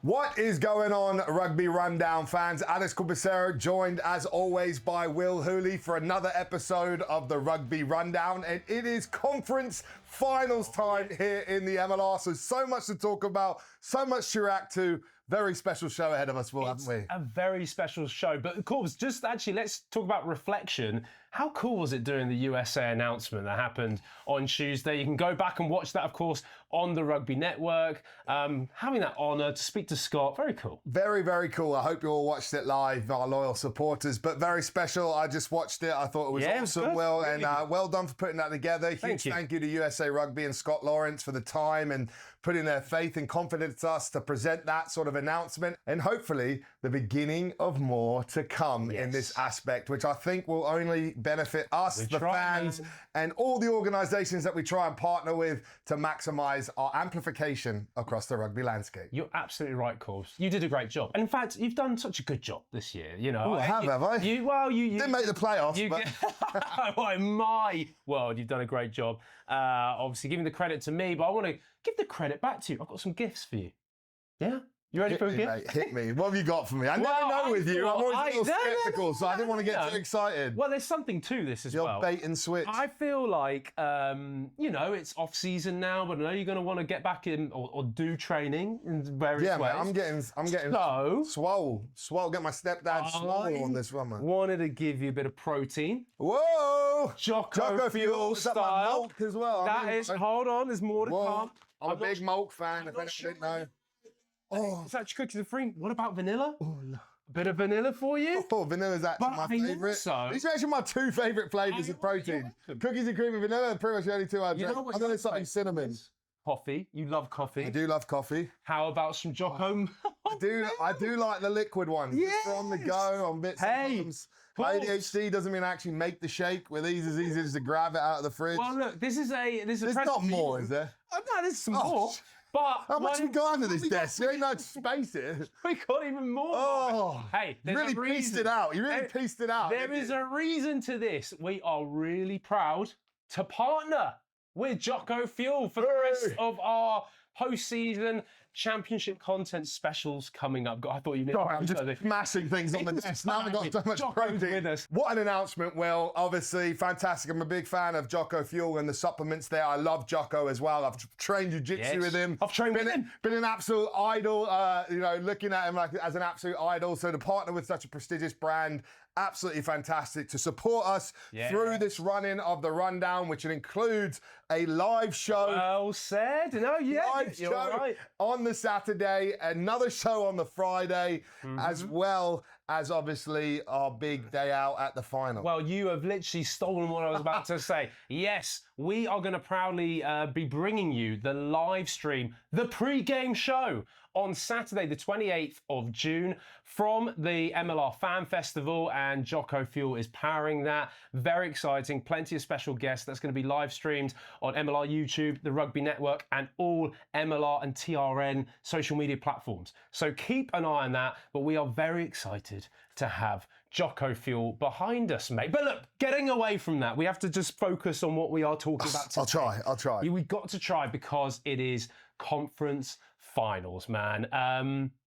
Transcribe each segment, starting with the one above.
What is going on, Rugby Rundown fans? Alex Corbisiero, joined as always by Will Hooley for another episode of the Rugby Rundown. And it is conference finals time here in the MLR. So much to talk about, so much to react to. Very special show ahead of us, Will, haven't we? A very special show. But Corbs, just actually, let's talk about reflection. How cool was it during the USA announcement that happened on Tuesday? You can go back and watch that, of course, on the Rugby Network. Having that honour to speak to Scott, very cool. Very, very cool. I hope you all watched it live, our loyal supporters, but very special. I just watched it. I thought it was awesome, Will, really and well done for putting that together. Huge thank you to USA Rugby and Scott Lawrence for the time and putting their faith and confidence in us to present that sort of announcement, and hopefully the beginning of more to come in this aspect, which I think will only benefit us, the fans, and all the organisations that we try and partner with to maximise our amplification across the rugby landscape. You're absolutely right, Corbs. You did a great job. And in fact, you've done such a good job this year. You know, have I? You didn't make the playoffs. Well, in my world, you've done a great job. Obviously, giving the credit to me, but I want to give the credit back to you. I've got some gifts for you. Yeah? You ready for a gift? Mate, hit me. What have you got for me? I never know with you. I'm always a little sceptical, so I didn't want to get too excited. Well, there's something to this as well. Bait and switch. I feel like, you know, it's off season now, but I know you're going to want to get back in or do training in various ways. Yeah, mate, I'm getting swole. Get my stepdad swole on this one, man. Wanted to give you a bit of protein. Whoa! Jocko Fuel style. Milk as well. Hold on, there's more to come. I'm a big milk fan, if anyone didn't know. Oh, it's actually cookies and cream. What about vanilla? Oh, no. A bit of vanilla for you? Oh, vanilla's actually my favourite. These are actually my two favourite flavours of protein. Cookies and cream and vanilla are pretty much the only two I drink. I'm going to something cinnamon. Coffee. You love coffee. I do love coffee. How about some Jocko? I do like the liquid ones. Yes. Just on the go, on bits and bums. My ADHD doesn't mean I actually make the shake. With these, it's easy just to grab it out of the fridge. Well, look, this is There's not more, is there? Oh, no, there's some more. But how much we got under this desk? You ain't no space here. We got even more. Oh, hey, you really pieced it out. You really pieced it out. There is a reason to this. We are really proud to partner with Jocko Fuel for the rest of our postseason championship content specials coming up. I thought you knew. I'm just smashing things on the desk. Now I've got so much protein with us. What an announcement, Will. Obviously, fantastic. I'm a big fan of Jocko Fuel and the supplements there. I love Jocko as well. I've trained jiu-jitsu with him. I've trained with him. Been an absolute idol, looking at him like as an absolute idol. So to partner with such a prestigious brand, absolutely fantastic to support us through this run-in of the rundown, which includes a live show. Well said. No, live show on the Saturday, another show on the Friday, as well as obviously our big day out at the final. Well, you have literally stolen what I was about to say. Yes, we are going to proudly be bringing you the live stream, the pre-game show on Saturday, the 28th of June from the MLR Fan Festival, and Jocko Fuel is powering that. Very exciting. Plenty of special guests. That's going to be live streamed on MLR YouTube, the Rugby Network, and all MLR and TRN social media platforms. So keep an eye on that, but we are very excited to have Jocko Fuel behind us, mate. But look, getting away from that, we have to just focus on what we are talking about today. I'll try. We've got to try because it is conference finals, man.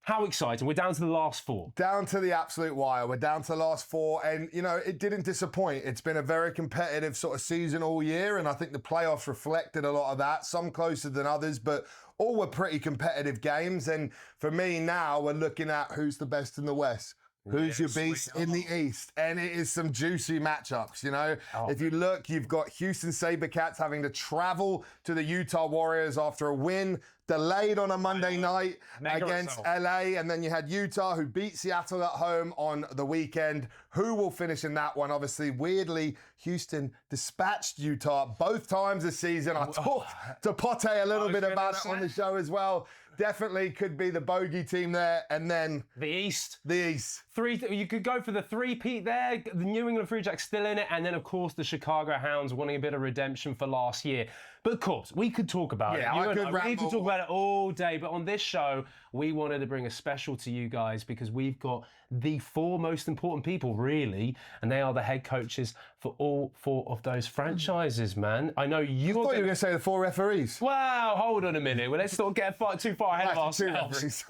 How exciting. We're down to the last four. Down to the absolute wire. We're down to the last four. And, you know, it didn't disappoint. It's been a very competitive sort of season all year. And I think the playoffs reflected a lot of that. Some closer than others, but all were pretty competitive games. And for me now, we're looking at who's the best in the West. Who's your beast in the East? And it is some juicy matchups, you know. If you look, you've got Houston Sabercats having to travel to the Utah Warriors after a win, delayed on a Monday night against LA. And then you had Utah, who beat Seattle at home on the weekend. Who will finish in that one? Obviously, weirdly, Houston dispatched Utah both times this season. I talked to Pote a little bit about it on the show as well. Definitely could be the bogey team there. And then the East. You could go for the three-peat there. The New England Free Jacks still in it. And then, of course, the Chicago Hounds wanting a bit of redemption for last year. But of course, we could talk about it. Yeah, I could We could ramble. talk about it all day. But on this show, we wanted to bring a special to you guys because we've got the four most important people, really, and they are the head coaches for all four of those franchises, man. I know you. I thought you were going to say the 4 referees. Wow, hold on a minute. Well, let's not get too far ahead of ourselves.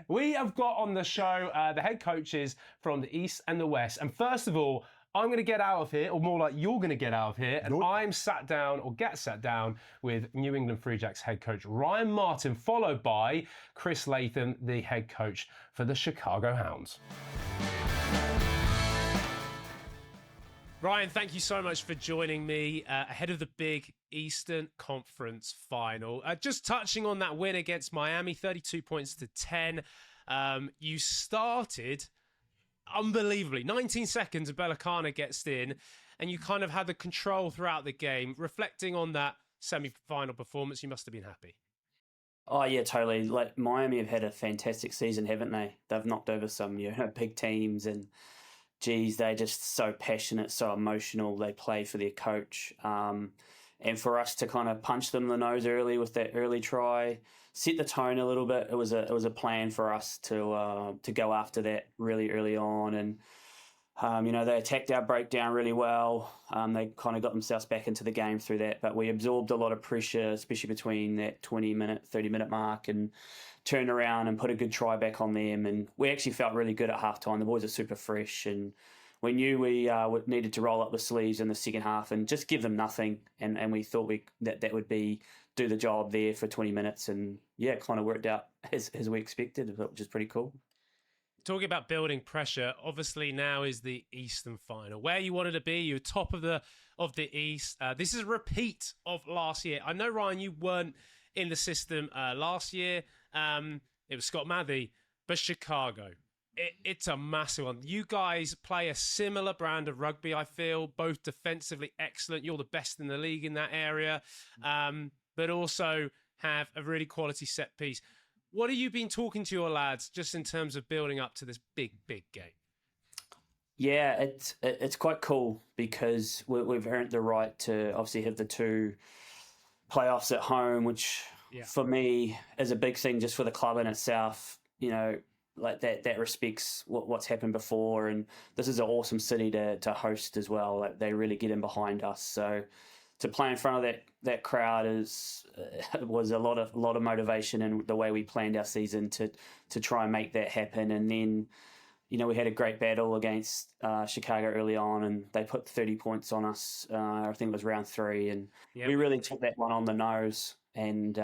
We have got on the show the head coaches from the East and the West. And first of all, I'm going to get out of here, or more like you're going to get out of here, and I'm sat down, or get sat down, with New England Free Jacks head coach Ryan Martin, followed by Chris Latham, the head coach for the Chicago Hounds. Ryan, thank you so much for joining me ahead of the big Eastern Conference Final. Just touching on that win against Miami, 32 points to 10. You started unbelievably 19 seconds and Bellicana gets in, and you kind of had the control throughout the game. Reflecting on that semi-final performance, you must have been happy. Oh yeah, totally. Like Miami have had a fantastic season, haven't they? They've knocked over some big teams, and geez, they're just so passionate, so emotional. They play for their coach, and for us to kind of punch them in the nose early with that early try, set the tone a little bit. It was a plan for us to go after that really early on, and they attacked our breakdown really well. They kind of got themselves back into the game through that, but we absorbed a lot of pressure, especially between that 20-minute, 30-minute mark, and turned around and put a good try back on them. And we actually felt really good at halftime. The boys are super fresh, and we knew we needed to roll up the sleeves in the second half and just give them nothing. And we thought that would be do the job there for 20 minutes. And yeah, it kind of worked out as we expected, which is pretty cool. Talking about building pressure, obviously now is the Eastern Final. Where you wanted to be, you're top of the East. This is a repeat of last year. I know, Ryan, you weren't in the system last year. It was Scott Mathy, but Chicago. It's a massive one. You guys play a similar brand of rugby, I feel, both defensively excellent. You're the best in the league in that area, but also have a really quality set piece. What have you been talking to your lads just in terms of building up to this big game? Yeah, it's quite cool because we've earned the right to obviously have the 2 playoffs at home, which for me is a big thing just for the club in itself. Like that respects what's happened before, and this is an awesome city to host as well. Like they really get in behind us, so to play in front of that crowd was a lot of motivation, and the way we planned our season to try and make that happen. And then we had a great battle against Chicago early on, and they put 30 points on us. I think it was round 3, and we really took that one on the nose, and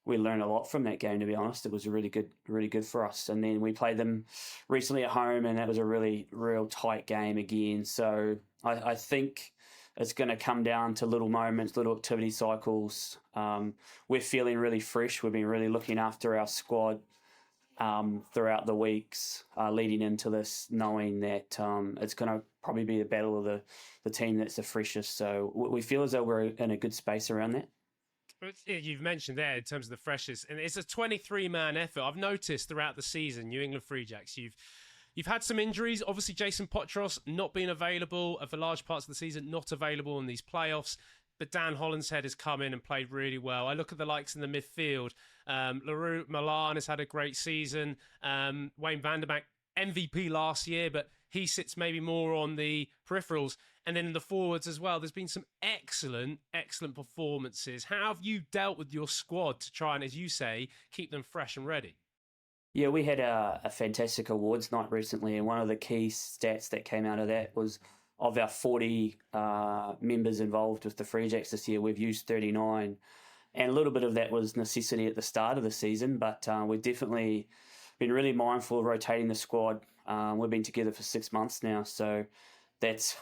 we learned a lot from that game, to be honest. It was really good for us. And then we played them recently at home, and that was a real tight game again. So I think it's going to come down to little moments, little activity cycles. We're feeling really fresh. We've been really looking after our squad throughout the weeks leading into this, knowing that it's going to probably be the battle of the team that's the freshest. So we feel as though we're in a good space around that. You've mentioned there in terms of the freshest, and it's a 23-man effort. I've noticed throughout the season, New England Free Jacks, you've had some injuries. Obviously, Jason Potros not being available for large parts of the season, not available in these playoffs. But Dan Hollinshead has come in and played really well. I look at the likes in the midfield. LaRue Milan has had a great season. Wayne Vanderbank, MVP last year, but he sits maybe more on the peripherals. And then in the forwards as well, there's been some excellent performances. How have you dealt with your squad to try and, as you say, keep them fresh and ready? Yeah, we had a fantastic awards night recently, and one of the key stats that came out of that was of our 40 members involved with the Free Jacks this year, we've used 39. And a little bit of that was necessity at the start of the season, but we've definitely been really mindful of rotating the squad. We've been together for 6 months now, so it's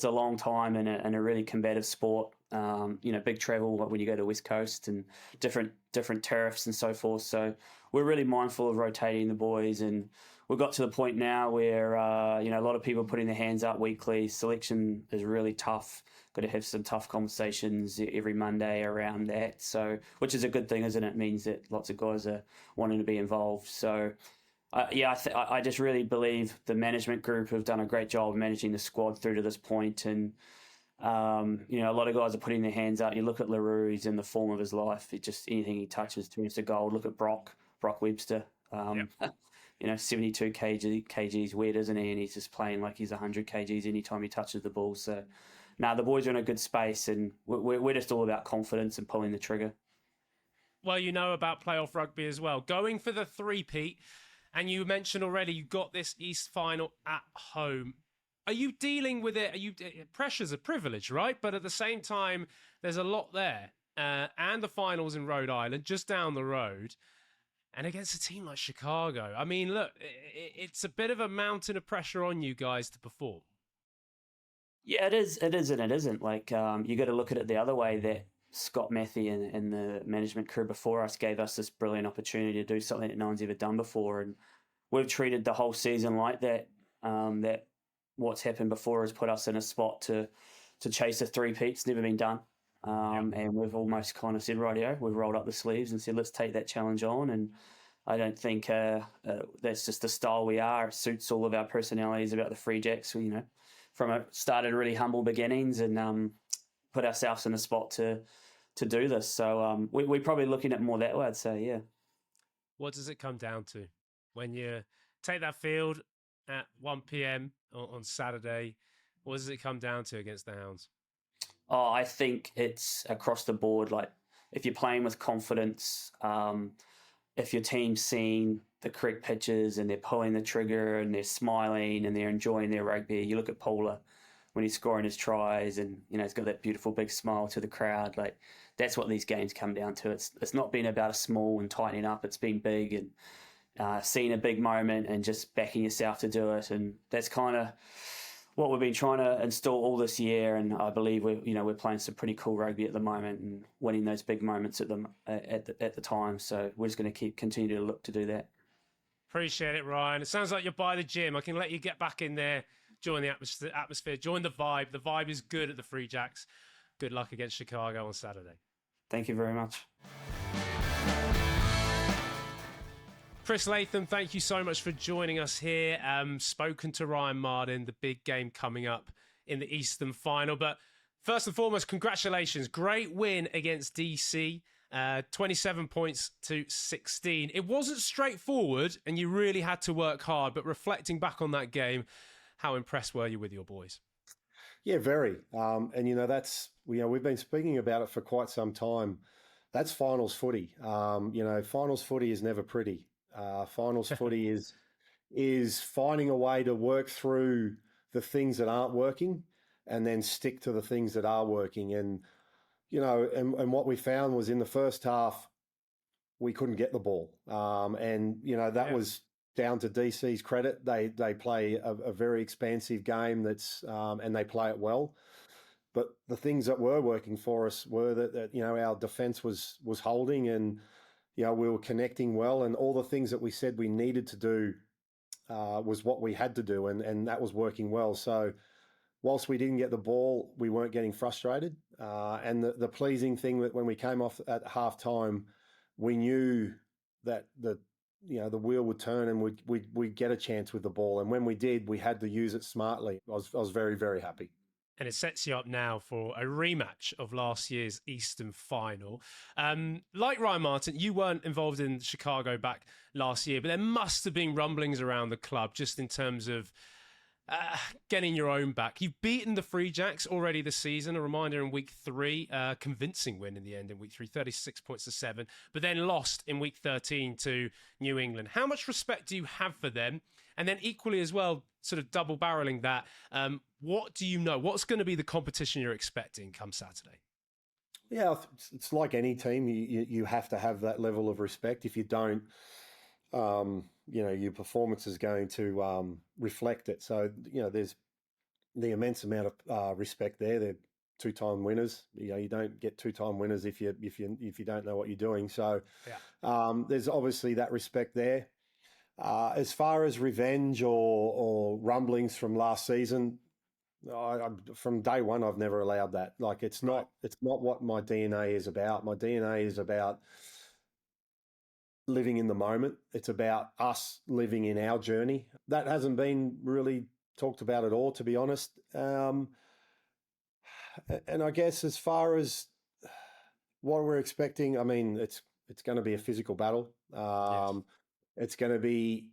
a long time in a really combative sport. Big travel when you go to West Coast and different tariffs and so forth. So we're really mindful of rotating the boys, and we've got to the point now where a lot of people are putting their hands up weekly. Selection is really tough. Got to have some tough conversations every Monday around that. So, which is a good thing, isn't it? It means that lots of guys are wanting to be involved. So, I just really believe the management group have done a great job of managing the squad through to this point, and A lot of guys are putting their hands up. You look at LaRue, he's in the form of his life. It just anything he touches turns to gold. Look at Brock Webster. 72 kgs weird, isn't he? And he's just playing like he's 100 kgs anytime he touches the ball. So, the boys are in a good space, and we're just all about confidence and pulling the trigger. Well, you know about playoff rugby as well. Going for the three-peat, and you mentioned already you got this East final at home. Are you dealing with it? Pressure's a privilege, right? But at the same time, there's a lot there. And the finals in Rhode Island, just down the road. And against a team like Chicago. I mean, look, it's a bit of a mountain of pressure on you guys to perform. Yeah, it is and it isn't. Like, you got to look at it the other way, that Scott Matthew and the management crew before us gave us this brilliant opportunity to do something that no one's ever done before. And we've treated the whole season like that. That what's happened before has put us in a spot to chase a three-peat. It's never been done. And we've almost kind of said, rightio, we've rolled up the sleeves and said, let's take that challenge on. And I don't think that's just the style we are. It suits all of our personalities about the Free Jacks. Started really humble beginnings and put ourselves in a spot to do this. So we're probably looking at more that way, I'd say, yeah. What does it come down to when you take that field at 1 p.m. on Saturday? What does it come down to against the Hounds? Oh, I think it's across the board. Like, if you're playing with confidence, if your team's seeing the correct pitches and they're pulling the trigger and they're smiling and they're enjoying their rugby. You look at Paula when he's scoring his tries and, he's got that beautiful big smile to the crowd. Like, that's what these games come down to. It's not been about a small and tightening up. It's been big and seeing a big moment and just backing yourself to do it. And that's kind of what we've been trying to install all this year, and I believe we're playing some pretty cool rugby at the moment and winning those big moments at the time. So we're just going to continue to look to do that. Appreciate it, Ryan. It sounds like you're by the gym. I can let you get back in there, join the atmosphere, join the vibe. The vibe is good at the Free Jacks. Good luck against Chicago on Saturday. Thank you very much. Chris Latham, thank you so much for joining us here. Spoken to Ryan Martin, the big game coming up in the Eastern Final. But first and foremost, congratulations. Great win against DC, 27 points to 16. It wasn't straightforward and you really had to work hard, but reflecting back on that game, how impressed were you with your boys? Yeah, very. And, that's, we've been speaking about it for quite some time. That's finals footy. Finals footy is never pretty. Finals footy is finding a way to work through the things that aren't working and then stick to the things that are working. And, and what we found was in the first half, we couldn't get the ball. That was down to DC's credit. They play a very expansive game and they play it well. But the things that were working for us were that our defense was holding and, we were connecting well, and all the things that we said we needed to do was what we had to do, and that was working well. So whilst we didn't get the ball, we weren't getting frustrated. And the pleasing thing that when we came off at halftime, we knew that the wheel would turn and we'd get a chance with the ball. And when we did, we had to use it smartly. I was very, very happy. And it sets you up now for a rematch of last year's Eastern Final. Like Ryan Martin, you weren't involved in Chicago back last year, but there must have been rumblings around the club just in terms of getting your own back. You've beaten the Free Jacks already this season. A reminder in week 3, convincing win in the end in week 3, 36 points to 7, but then lost in week 13 to New England. How much respect do you have for them? And then equally as well, sort of double barreling that, what do you know? What's going to be the competition you're expecting come Saturday? Yeah, it's like any team. You have to have that level of respect. If you don't, your performance is going to reflect it. So, there's the immense amount of respect there. They're 2-time winners. You don't get 2-time winners if you don't know what you're doing. So, there's obviously that respect there. As far as revenge or rumblings from last season, from day one, I've never allowed that. Like, it's not what my DNA is about. My DNA is about living in the moment. It's about us living in our journey. That hasn't been really talked about at all, to be honest. and I guess as far as what we're expecting, I mean, it's going to be a physical battle. It's going to be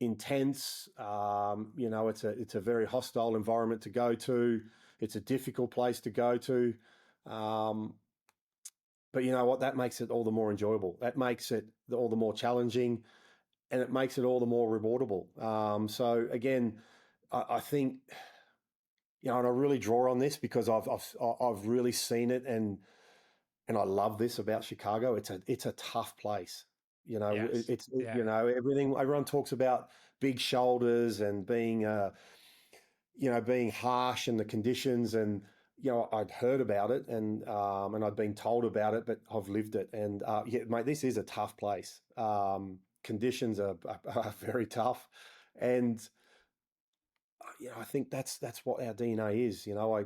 intense. It's a very hostile environment to go to. It's a difficult place to go to. But you know what? That makes it all the more enjoyable. That makes it all the more challenging, and it makes it all the more rewardable. So again, I think, and I really draw on this because I've really seen it, and I love this about Chicago. It's a tough place. Everything everyone talks about big shoulders and being being harsh in the conditions, and I'd heard about it and I'd been told about it, but I've lived it. And mate, this is a tough place. Conditions are very tough, and I think that's what our DNA is. I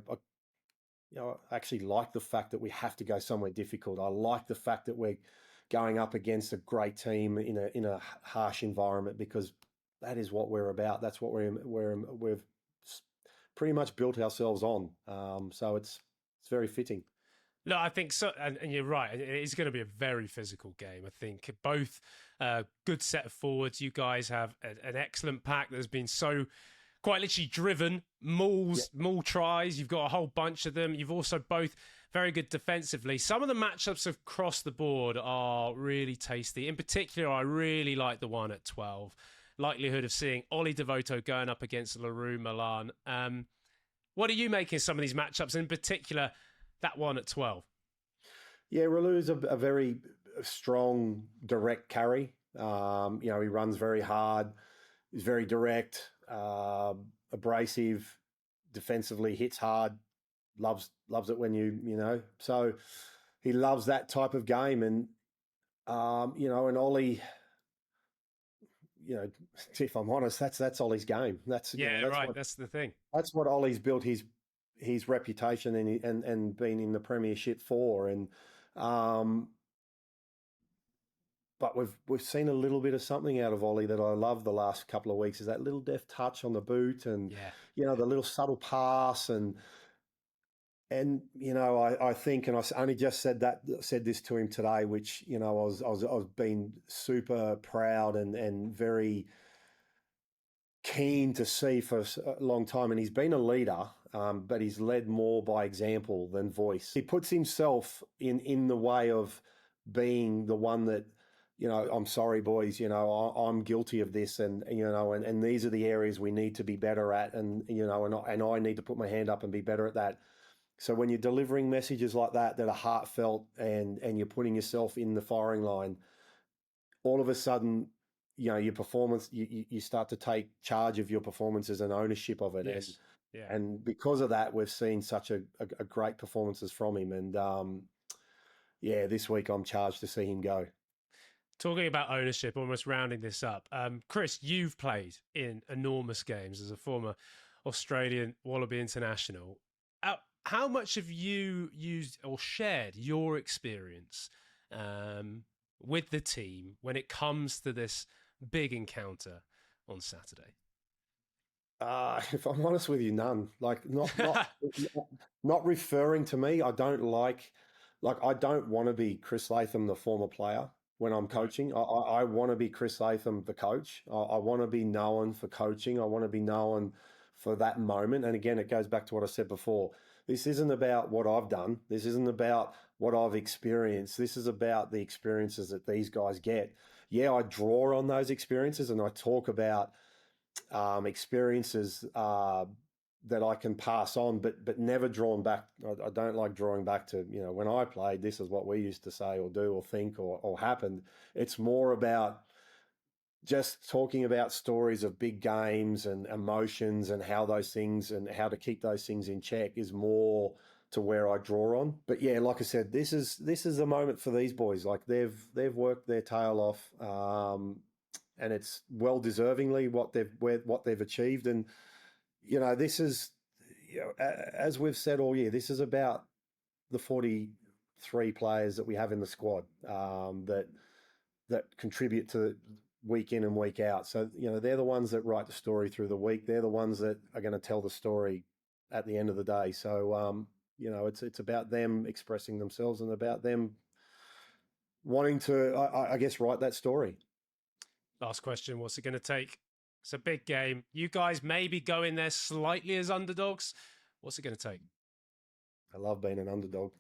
actually like the fact that we have to go somewhere difficult. I like the fact that we're going up against a great team in a harsh environment, because that is what we're about. That's what we've pretty much built ourselves on. So it's very fitting. No, I think so, and you're right. It is going to be a very physical game. I think both good set of forwards. You guys have an excellent pack that's been quite literally driven, maul tries. You've got a whole bunch of them. You've also both very good defensively. Some of the matchups across the board are really tasty. In particular, I really like the one at 12. Likelihood of seeing Ollie Devoto going up against LaRue Milan. What are you making some of these matchups, in particular that one at 12? Yeah, Ralu's a very strong, direct carry. He runs very hard. He's very direct, abrasive, defensively hits hard, loves it when so he loves that type of game. And, and Ollie, if I'm honest, that's Ollie's game. That's the thing. That's what Ollie's built his reputation and been in the premiership for. And, but we've seen a little bit of something out of Ollie that I love the last couple of weeks, is that little deft touch on the boot, and the little subtle pass, and I think, and I only just said this to him today, which I was being super proud and very keen to see for a long time. And he's been a leader, but he's led more by example than voice. He puts himself in the way of being the one that, I'm sorry, boys, I'm guilty of this, and these are the areas we need to be better at, and I need to put my hand up and be better at that. So when you're delivering messages like that are heartfelt, and you're putting yourself in the firing line, all of a sudden, your performance, you start to take charge of your performances and ownership of it. Yes. And because of that, we've seen such a great performances from him. And this week I'm charged to see him go. Talking about ownership, almost rounding this up. Chris, you've played in enormous games as a former Australian Wallaby international. How much have you used or shared your experience with the team when it comes to this big encounter on Saturday? If I'm honest with you, none. Like, not referring to me. I don't I don't want to be Chris Latham, the former player, when I'm coaching. I want to be Chris Latham, the coach. I want to be known for coaching. I want to be known for that moment. And again, it goes back to what I said before. This isn't about what I've done. This isn't about what I've experienced. This is about the experiences that these guys get. Yeah, I draw on those experiences, and I talk about experiences that I can pass on, but never drawn back. I don't like drawing back to, when I played, this is what we used to say or do or think or happened. It's more about just talking about stories of big games and emotions, and how those things and how to keep those things in check is more to where I draw on. But yeah, like I said, this is a moment for these boys. Like, they've worked their tail off, and it's well deservingly what they've achieved. And this is, as we've said all year, this is about the 43 players that we have in the squad, that contribute to week in and week out. So, they're the ones that write the story through the week. They're the ones that are going to tell the story at the end of the day. So, it's about them expressing themselves and about them wanting to, I guess, write that story. Last question. What's it going to take? It's a big game. You guys maybe go in there slightly as underdogs. What's it going to take? I love being an underdog.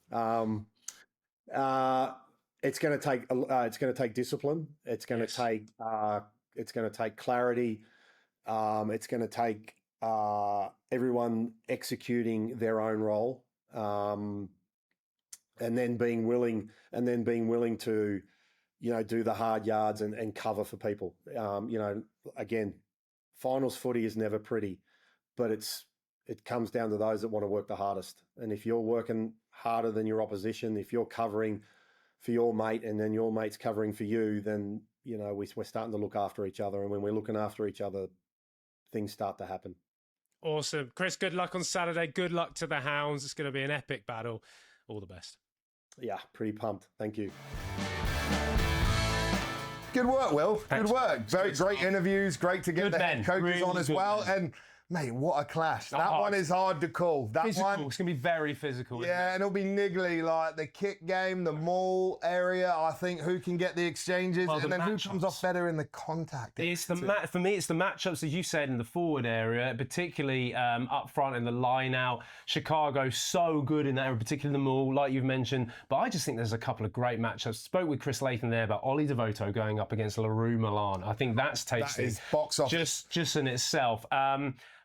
It's going to take discipline. It's going to take clarity. It's going to take everyone executing their own role, and then being willing to, do the hard yards and cover for people. Again, finals footy is never pretty, but it comes down to those that want to work the hardest. And if you're working harder than your opposition, if you're covering for your mate and then your mate's covering for you, then, we're starting to look after each other. And when we're looking after each other, things start to happen. Awesome. Chris, good luck on Saturday. Good luck to the Hounds. It's going to be an epic battle. All the best. Yeah, pretty pumped. Thank you. Good work, Will. Thanks. Good work. Very great interviews. Great to get the head coaches Really on as good well. men. And mate, what a clash. That hard. one is hard to call. That Physical. one. It's going to be very physical. Yeah, and it'll be niggly, like the kick game, the maul area. I think who can get the exchanges, Well, and the then who matchups. comes off better in the contact. It's the for me, it's the matchups, as you said, in the forward area, particularly up front in the line out. Chicago, so good in that area, particularly the maul, like you've mentioned. But I just think there's a couple of great matchups. Spoke with Chris Latham there about Ollie Devoto going up against LaRue Milan. I think that's tasty. That is box office. Just in itself.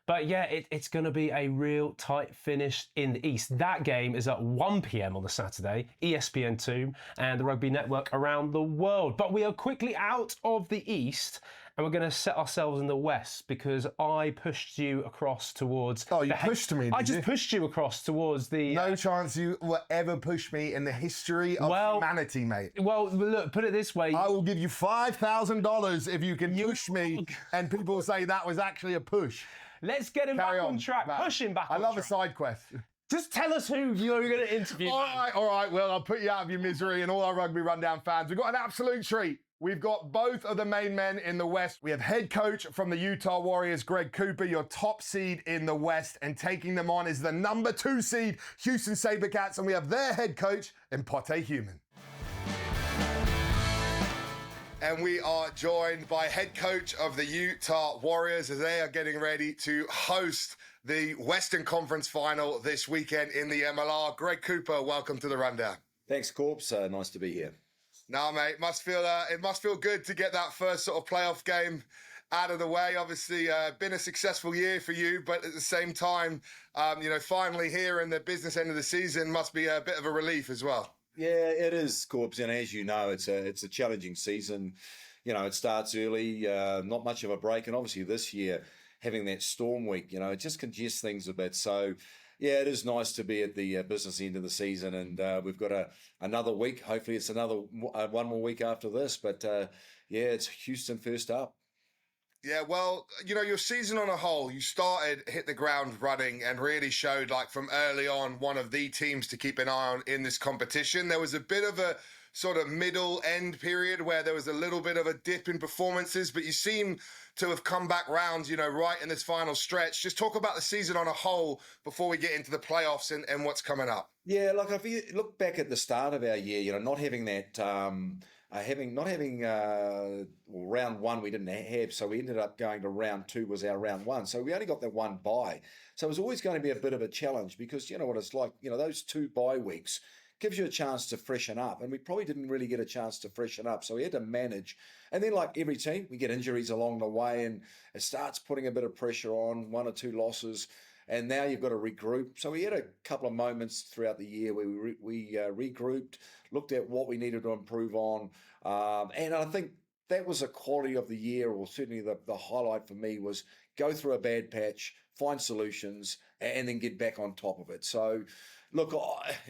But yeah, it's going to be a real tight finish in the East. That game is at 1 p.m. on the Saturday, ESPN2 and the Rugby Network around the world. But we are quickly out of the East and we're going to set ourselves in the West because I pushed you across towards... Oh, you pushed me, I did just you? pushed you across towards the... No chance you will ever push me in the history of humanity, mate. Well, look, put it this way. I will give you $5,000 if you can push me, and people say that was actually a push. Let's get him back on track. Push him back on track. I love a side quest. Just tell us who you're going to interview. All right. Well, I'll put you out of your misery, and all our Rugby Rundown fans, we've got an absolute treat. We've got both of the main men in the West. We have head coach from the Utah Warriors, Greg Cooper, your top seed in the West, and taking them on is the number 2 seed, Houston Sabercats, and we have their head coach in Pote Human. And we are joined by head coach of the Utah Warriors as they are getting ready to host the Western Conference Final this weekend in the MLR. Greg Cooper, welcome to the Rundown. Thanks, Corbs. Nice to be here. No, mate, it must feel good to get that first sort of playoff game out of the way. Obviously, been a successful year for you, but at the same time, finally here in the business end of the season must be a bit of a relief as well. Yeah, it is, Corbs, and as you know, it's a challenging season. It starts early, not much of a break, and obviously this year having that storm week, it just congests things a bit. So, yeah, it is nice to be at the business end of the season, and we've got another week. Hopefully, it's another one more week after this. But yeah, it's Houston first up. Yeah, well, your season on a whole, you hit the ground running and really showed, like, from early on, one of the teams to keep an eye on in this competition. There was a bit of a sort of middle end period where there was a little bit of a dip in performances, but you seem to have come back round, right in this final stretch. Just talk about the season on a whole before we get into the playoffs and what's coming up. Yeah, like if you look back at the start of our year, not having that... round one we didn't have, so we ended up going to round 2 was our round 1. So we only got that one bye. So it was always going to be a bit of a challenge because you know what it's like, those 2 bye weeks gives you a chance to freshen up. And we probably didn't really get a chance to freshen up. So we had to manage. And then like every team, we get injuries along the way and it starts putting a bit of pressure on, 1 or 2 losses. And now you've got to regroup. So we had a couple of moments throughout the year where we regrouped, looked at what we needed to improve on. And I think that was a quality of the year, or certainly the highlight for me was go through a bad patch, find solutions, and then get back on top of it. So, look,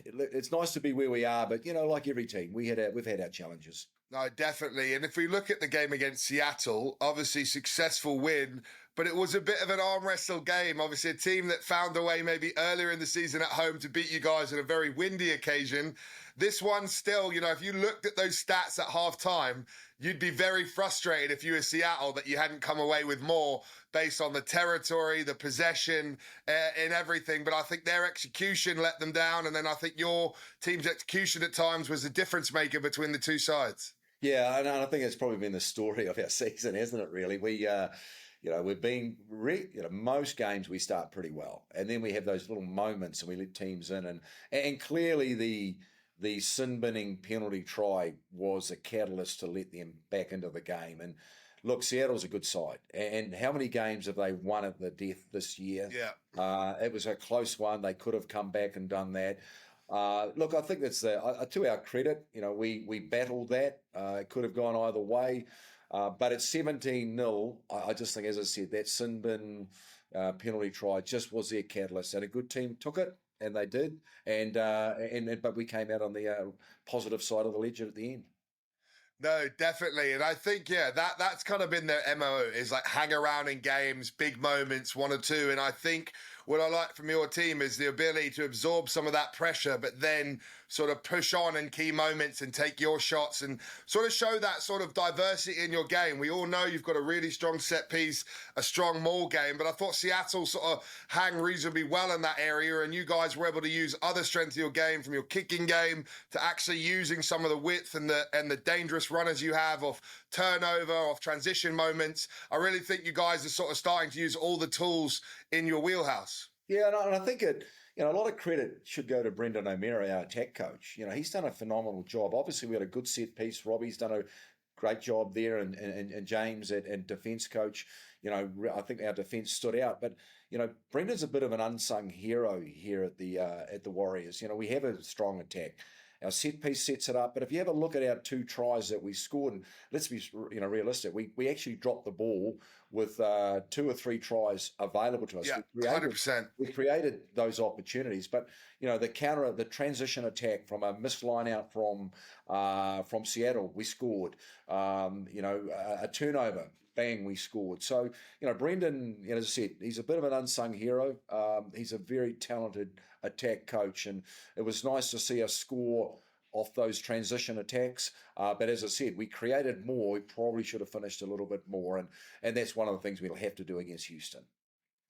it's nice to be where we are, but, like every team, we've had our challenges. No, definitely. And if we look at the game against Seattle, obviously successful win, but it was a bit of an arm wrestle game. Obviously, a team that found a way maybe earlier in the season at home to beat you guys on a very windy occasion. This one still, if you looked at those stats at halftime, you'd be very frustrated if you were Seattle that you hadn't come away with more based on the territory, the possession, and everything. But I think their execution let them down. And then I think your team's execution at times was the difference maker between the two sides. Yeah, and I think it's probably been the story of our season, hasn't it? Really, we've been most games we start pretty well, and then we have those little moments and we let teams in, and clearly the sin-binning penalty try was a catalyst to let them back into the game. And look, Seattle's a good side, and how many games have they won at the death this year? Yeah, it was a close one. They could have come back and done that. Look, I think that's to our credit. We battled that. It could have gone either way, but at 17-0, I just think, as I said, that sin bin penalty try just was their catalyst, and a good team took it, and they did, but we came out on the positive side of the ledger at the end. No, definitely. And I think, that's kind of been their MO, is like hang around in games, big moments, one or two. And I think what I like from your team is the ability to absorb some of that pressure, but then sort of push on in key moments and take your shots and sort of show that sort of diversity in your game. We all know you've got a really strong set piece, a strong maul game, but I thought Seattle sort of hang reasonably well in that area, and you guys were able to use other strengths of your game, from your kicking game to actually using some of the width and the dangerous runners you have off turnover, off transition moments. I really think you guys are sort of starting to use all the tools in your wheelhouse. Yeah, and I think a lot of credit should go to Brendan O'Meara, our attack coach. He's done a phenomenal job. Obviously, we had a good set piece. Robbie's done a great job there, and James and defence coach. I think our defence stood out. But Brendan's a bit of an unsung hero here at the Warriors. We have a strong attack. Our set piece sets it up, but if you have a look at our two tries that we scored, and let's be realistic, we actually dropped the ball with 2 or 3 tries available to us. Yeah, 100%. We created those opportunities, but the transition attack from a missed line out from Seattle, we scored. A turnover. Bang, we scored. So, Brendan, as I said, he's a bit of an unsung hero. He's a very talented attack coach, and it was nice to see us score off those transition attacks. But as I said, we created more. We probably should have finished a little bit more, and that's one of the things we'll have to do against Houston.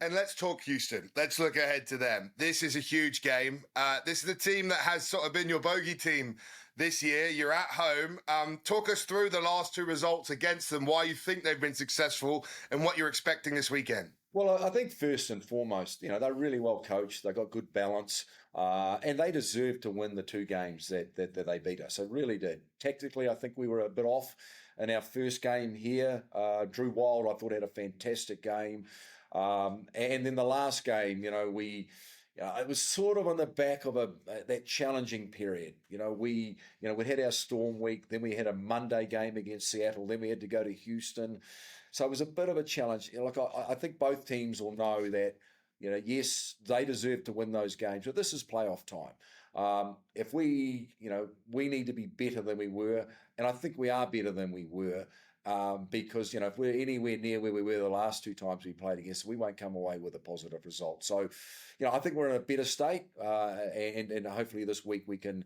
And let's talk Houston. Let's look ahead to them. This is a huge game. This is the team that has sort of been your bogey team this year. You're at home. Talk us through the last 2 results against them, why you think they've been successful, and what you're expecting this weekend. Well, I think first and foremost, they're really well coached. They've got good balance, and they deserve to win the 2 games that they beat us. It really did. Tactically, I think we were a bit off in our first game here. Drew Wild, I thought, had a fantastic game. And then the last game, it was sort of on the back of that challenging period. We had our Storm week, then we had a Monday game against Seattle, then we had to go to Houston. So it was a bit of a challenge. I think both teams will know that, yes, they deserve to win those games, but this is playoff time. If we need to be better than we were, and I think we are better than we were, because if we're anywhere near where we were the last 2 times we played against, we won't come away with a positive result. So, I think we're in a better state, and hopefully this week we can,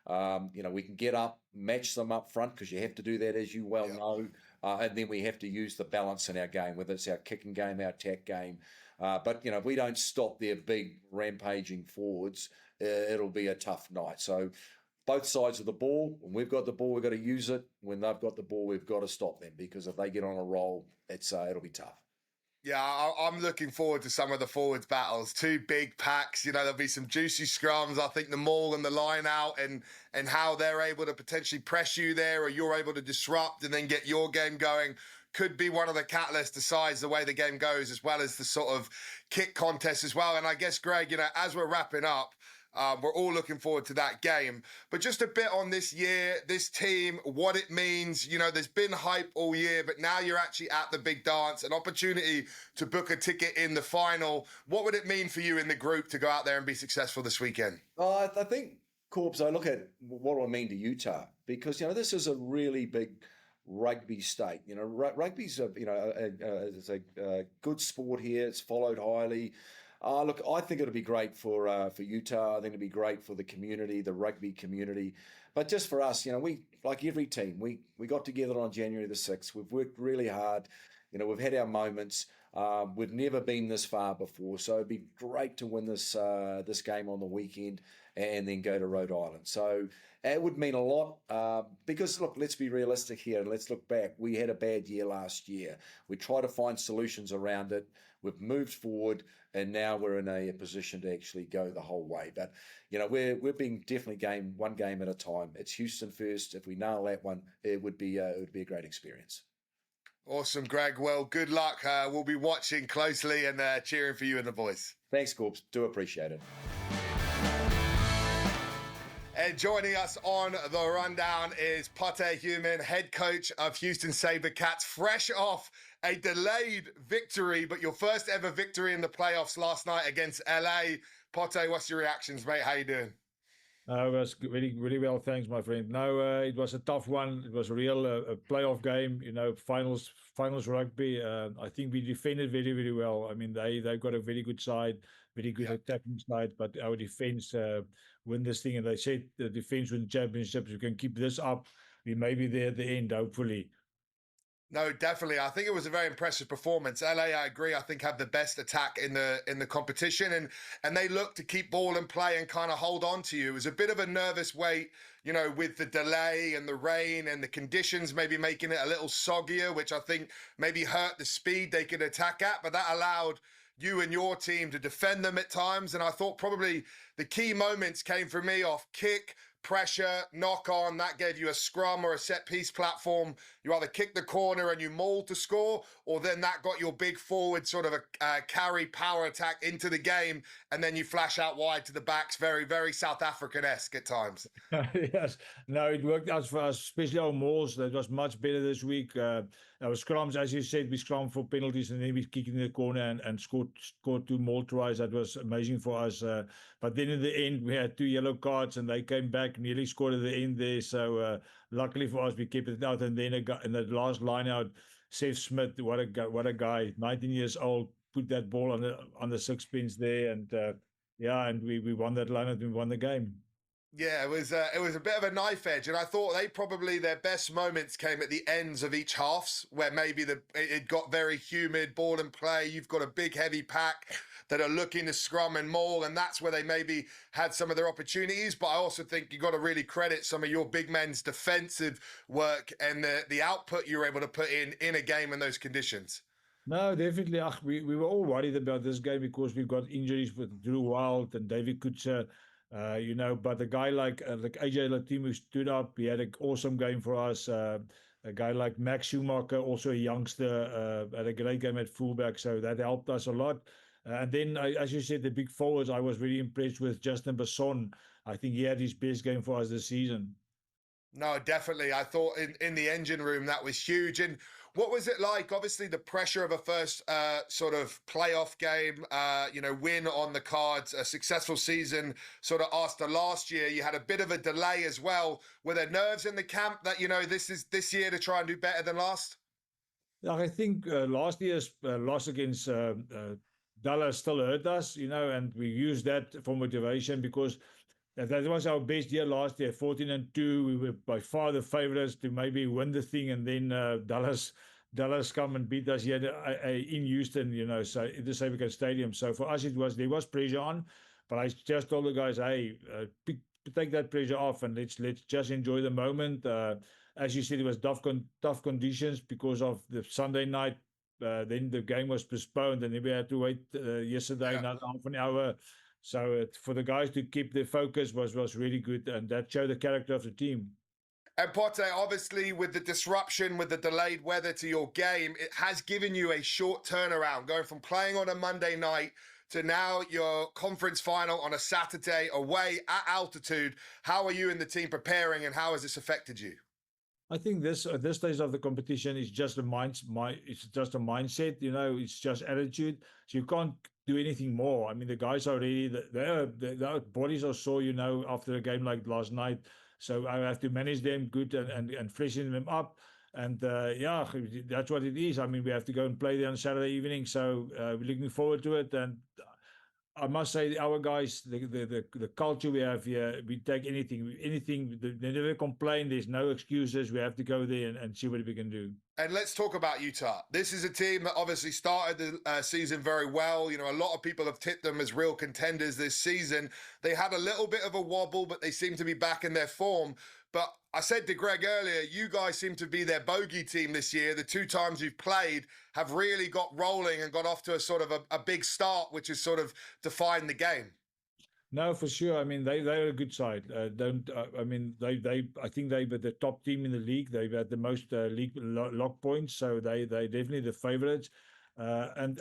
we can get up, match them up front, because you have to do that, as you well know, and then we have to use the balance in our game, whether it's our kicking game, our attack game. But if we don't stop their big rampaging forwards, it'll be a tough night. So, both sides of the ball. When we've got the ball, we've got to use it. When they've got the ball, we've got to stop them, because if they get on a roll, it'll be tough. Yeah, I'm looking forward to some of the forwards battles. 2 big packs, there'll be some juicy scrums. I think the maul and the line out and how they're able to potentially press you there, or you're able to disrupt and then get your game going, could be one of the catalysts decides the way the game goes, as well as the sort of kick contest as well. And I guess, Greg, as we're wrapping up, we're all looking forward to that game. But just a bit on this year, this team, what it means. There's been hype all year, but now you're actually at the big dance, an opportunity to book a ticket in the final. What would it mean for you in the group to go out there and be successful this weekend? I think Corbs, I look at what I mean to Utah because this is a really big rugby state. Rugby's a good sport here. It's followed highly. Look, I think it'll be great for Utah. I think it'll be great for the community, the rugby community. But just for us, we, like every team, we got together on January the 6th. We've worked really hard. We've had our moments. We've never been this far before, so it'd be great to win this game on the weekend and then go to Rhode Island. So it would mean a lot because, look, let's be realistic here. Let's look back. We had a bad year last year. We tried to find solutions around it. We've moved forward, and now we're in a position to actually go the whole way. But, we're being definitely one game at a time. It's Houston first. If we nail that one, it would be a great experience. Awesome, Greg. Well, good luck. We'll be watching closely and cheering for you in the voice. Thanks, Corbs. Do appreciate it. And joining us on the rundown is Pote Human, head coach of Houston Sabercats, fresh off a delayed victory, but your first ever victory in the playoffs last night against LA. Pote, what's your reactions, mate? How you doing? It was really, really well, thanks, my friend. No, it was a tough one. It was a real playoff game, finals rugby. I think we defended very, very well. I mean, they've got a very good side, very good attacking side, but our defense win this thing. And they said the defense win championships. We can keep this up. We may be there at the end, hopefully. No, definitely. I think it was a very impressive performance. LA, I agree, I think have the best attack in the competition, and they look to keep ball and play and kind of hold on to you. It was a bit of a nervous wait, with the delay and the rain and the conditions maybe making it a little soggier, which I think maybe hurt the speed they could attack at, but that allowed you and your team to defend them at times. And I thought probably the key moments came for me off kick, pressure, knock on. That gave you a scrum or a set piece platform. You either kick the corner and you maul to score, or then that got your big forward sort of a carry power attack into the game, and then you flash out wide to the backs. Very, very South African-esque at times. Yes, no, it worked out for us, especially our mauls. That was much better this week. Our scrums, as you said, we scrum for penalties and then we kicked in the corner and scored 2 maul tries. That was amazing for us. But then in the end, we had 2 yellow cards and they came back, nearly scored at the end there. So luckily for us, we kept it out. And then in the last line out, Seth Smith, what a guy, 19 years old, put that ball on the 6-pins there. And and we won that line and we won the game. Yeah, it was a bit of a knife edge, and I thought their best moments came at the ends of each halves, where maybe it got very humid, ball and play. You've got a big heavy pack that are looking to scrum and maul, and that's where they maybe had some of their opportunities. But I also think you got to really credit some of your big men's defensive work and the output you were able to put in a game in those conditions. No, definitely. We were all worried about this game because we've got injuries with Drew Wild and David Kutcher. But a guy like AJ Latham who stood up, he had an awesome game for us. A guy like Max Schumacher, also a youngster, had a great game at fullback, so that helped us a lot. And then, as you said, the big forwards, I was really impressed with Justin Besson. I think he had his best game for us this season. No, definitely. I thought in the engine room that was huge. And what was it like? Obviously, the pressure of a first sort of playoff game, win on the cards, a successful season. Sort of after last year, you had a bit of a delay as well. Were there nerves in the camp that this is this year to try and do better than last? I think last year's loss against Dallas still hurt us, and we used that for motivation because that was our best year last year, 14-2. We were by far the favorites to maybe win the thing, and then Dallas come and beat us here in Houston, so in the Sabercats Stadium. So for us, there was pressure on, but I just told the guys, hey, take that pressure off and let's just enjoy the moment. As you said, it was tough conditions because of the Sunday night. Then the game was postponed, and then we had to wait yesterday another half an hour. So for the guys to keep their focus was really good, and that showed the character of the team. And Pote, obviously with the disruption, with the delayed weather to your game, it has given you a short turnaround, going from playing on a Monday night to now your conference final on a Saturday away at altitude. How are you and the team preparing, and how has this affected you? I think this stage of the competition is just a mindset. It's just attitude. So you can't do anything more. I mean, the guys are really, their bodies are sore, after a game like last night. So I have to manage them good and freshen them up. And that's what it is. I mean, we have to go and play there on Saturday evening. So we're looking forward to it. And I must say, our guys, the culture we have here, we take anything. They never complain. There's no excuses. We have to go there and see what we can do. And let's talk about Utah. This is a team that obviously started the season very well. A lot of people have tipped them as real contenders this season. They had a little bit of a wobble, but they seem to be back in their form. But I said to Greg earlier, you guys seem to be their bogey team this year. The 2 times you've played have really got rolling and got off to a sort of a big start, which has sort of defined the game. No, for sure. I mean, they're a good side. I think they were the top team in the league. They've had the most league lock points, so they're definitely the favorites. And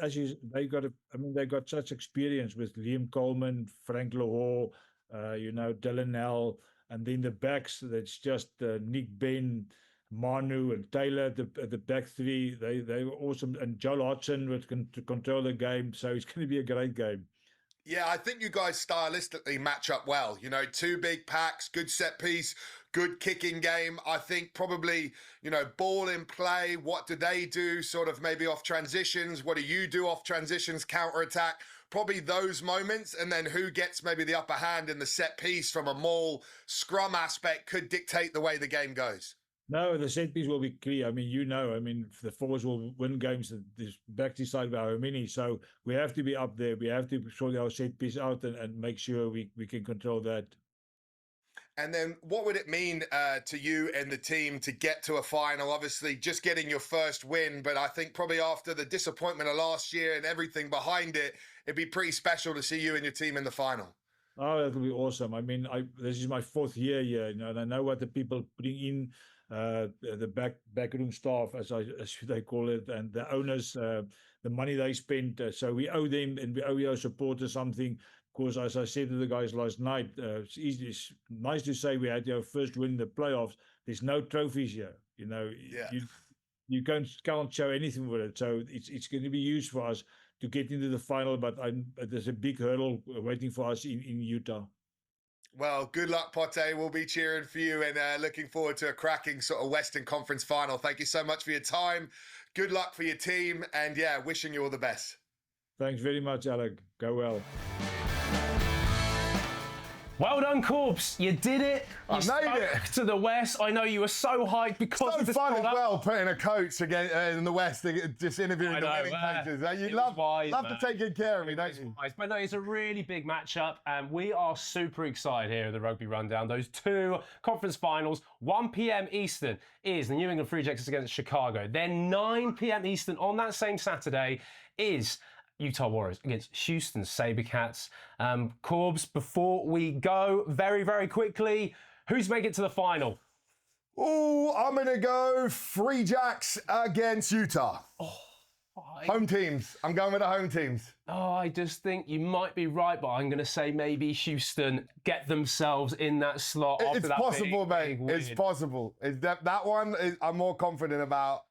they got such experience with Liam Coleman, Frank Lahore, Dylan Nell, and then the backs. That's just Nick Ben, Manu, and Taylor at the back three. They were awesome, and Joel Hodgson would control the game. So it's going to be a great game. Yeah, I think you guys stylistically match up well. 2 big packs, good set piece, good kicking game. I think probably, ball in play. What do they do? Sort of maybe off transitions. What do you do off transitions, counter attack? Probably those moments. And then who gets maybe the upper hand in the set piece from a maul scrum aspect could dictate the way the game goes. No, the set piece will be clear. I mean, the forwards will win games. This back decided by how many. So we have to be up there. We have to sort our set piece out and make sure we can control that. And then what would it mean to you and the team to get to a final? Obviously, just getting your first win. But I think probably after the disappointment of last year and everything behind it, it'd be pretty special to see you and your team in the final. Oh, that will be awesome. I mean, this is my 4th year here, and I know what the people putting in. The backroom staff, as they call it, and the owners, the money they spent. So we owe them, and we owe our supporters something. Of course, as I said to the guys last night, it's nice to say we had our first win in the playoffs. There's no trophies here. You can't show anything with it. So it's going to be huge for us to get into the final. But there's a big hurdle waiting for us in Utah. Well, good luck, Pote. We'll be cheering for you and looking forward to a cracking sort of Western Conference final. Thank you so much for your time. Good luck for your team. And wishing you all the best. Thanks very much, Alec. Go well. Well done, Corbs. You did it. You made it to the West. I know you were so hyped because so of the fun as well, putting a coach again in the West, just interviewing the winning coaches. You love to take good care of me, don't you? But no, it's a really big matchup, and we are super excited here at the Rugby Rundown. Those 2 conference finals, 1 p.m. Eastern, is the New England Free Jacks against Chicago. Then 9 p.m. Eastern on that same Saturday is Utah Warriors against Houston Sabercats. Corbs, before we go, very, very quickly, who's making it to the final? Oh, I'm going to go Free Jacks against Utah. Home teams. I'm going with the home teams. Oh, I just think you might be right, but I'm going to say maybe Houston get themselves in that slot. It's possible, mate. It's possible. That one I'm more confident about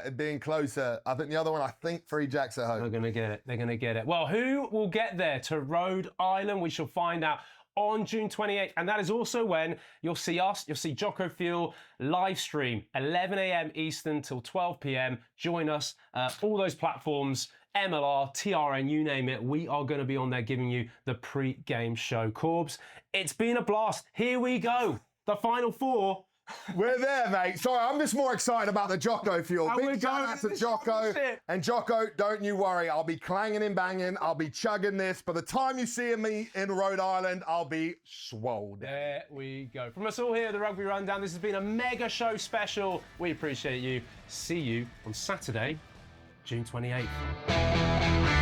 it being closer. I think the other one, I think Free Jacks at home. They're going to get it. They're going to get it. Well, who will get there to Rhode Island? We shall find out on June 28th. And that is also when you'll see us, you'll see Jocko Fuel live stream, 11 a.m. Eastern till 12 p.m. Join us, all those platforms, MLR, TRN, you name it. We are going to be on there giving you the pre-game show. Corbs, it's been a blast. Here we go. The Final 4. We're there, mate. Sorry, I'm just more excited about the Jocko Fuel. Big shout out to Jocko. And Jocko, don't you worry. I'll be clanging and banging. I'll be chugging this. By the time you see me in Rhode Island, I'll be swole. There we go. From us all here at the Rugby Rundown, this has been a mega show special. We appreciate you. See you on Saturday, June 28th.